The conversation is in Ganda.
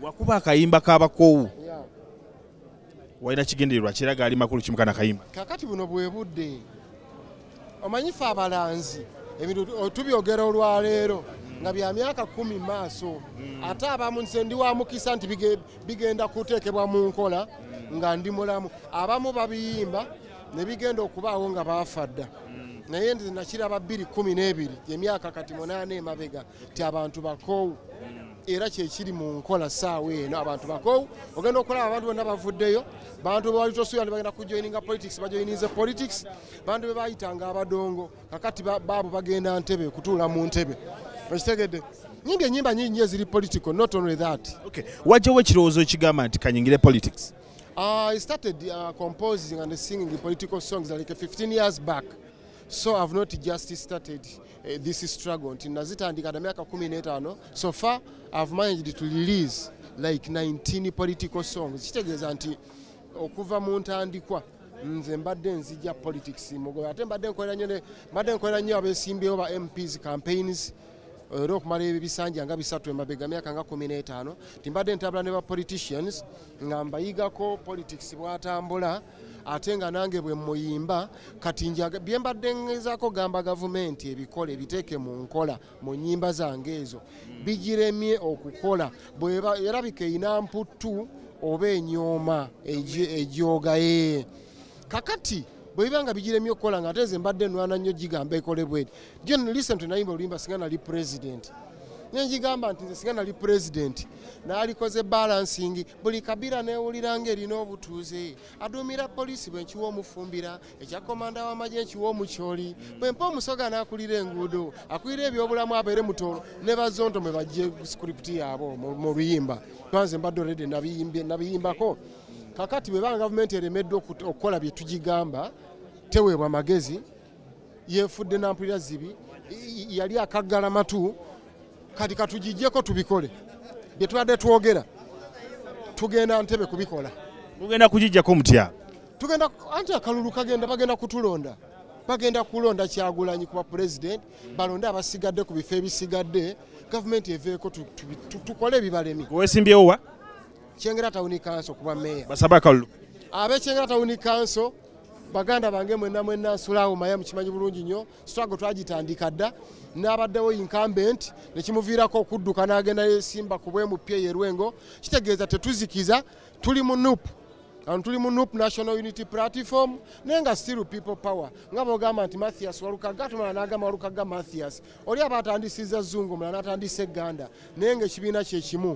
Wakuba akayimba k'abakoowu. Walina kigendererwa kiraga ali makulu kimukana kayimba. Kakati buno bwe budde. Omanyifa abalanzi ebintu tubyogera olwaleero nga bya myaka 10 maaso ate abamu nsendi wa mukisa nti bigenda kuteekebwa mu nkola nga ndi mulamu abamu babiyimba ne bigenda okubaawo nga baafadda naye nze nakiraba 2012 emyaka kati 8 emabega ti abantu bakoowu era kyekiri mu nkola saawa eno abantu bakoowu ogenda okulaba abantu bonna bavuddeyo bantu bali tosuya bagenda kujoininga politics bajoininze politics bantu bebayitanga abadongo kakati baabo bagenda ntebe kutuula mu ntebe bakitegedde nyimba nyingi eziri political not only that. Okay, wajjawo ekirowoozo ekigamba nti kanyingire politics? I started composing and singing political songs like 15 years back. So I've not just started this struggle until nazitandika na miaka 15. So far I've managed to release like 19 political songs. Kitegeeza nti okuva mu ntandikwa nze mbadde nzija politics mugoya ate mbadde nkolera nnyo abeesimbyewo ba MPs campaigns okumala ebisanja nga 3 emabega myaka nga 15 timbadde ntabula ne ba politicians nga mbayigako politics bwatambula ate nga nange bwe muyimba kati bye mbadde ngezaako gamba gavumenti ebikole ebiteeke mu nkola mu nnyimba zange ezo bigiremye okukola bweba erabika eyina mputtu oba enyooma ejyogaye kakati bwebanga bigiremye okukola nga ate ze mbadde nwana nnyo gigamba ekole bwedi John listen to nayimba oluyimba singa nali president nenjigamba nti nze singa nali president naalikoze balancing buli kabira neewuliranga erina obutuuze aduumira polisi bwe nkiwa omufumbira ekya komanda w'amagye nkiwa omukyoli bwe mpa omusoga n'akulira enguudo akulira ebyobulamu abeere mutoolo ne bazonto mwe bajje script yaabo mu luyimba twanze mbadde olredde nabiyimbako kakati bwe banga gavumenti eremeddwa okukola bye tugigamba teweebwa magezi yeefudde nampulira zibi yali akaggala matu kati katugijjeko tubikole bye tubadde twogera tugenda ntebe kubikola mugenda kugijjako mutya tugenda anti akalulu bagenda kutulonda bagenda kulonda Kyagulanyi kuba president balonde abasigadde ku bifo ebisigadde gavumenti eveeko tukole ebibalemi weesimbyewo wa Kyengera Town Council kuba meya basaba akalulu abe Kyengera Town Council baganda bange mwenna nsulaawo maya mukimanyi bulungi nnyo struggle twagitandika dda n'abaddewo incumbent nekimuviirako okudduka n'agenda yesimba ku bwemupya yerwengo kitegeeza tetuzikiza tuli mu NUP National Unity Platform nenga still people power nga bogamba nti Mathias Walukaga tumala n'agamba Walukaga Mathias oli abatandisiza Zungu mulala n'atandise Ganda nenga ekibiina kye kimu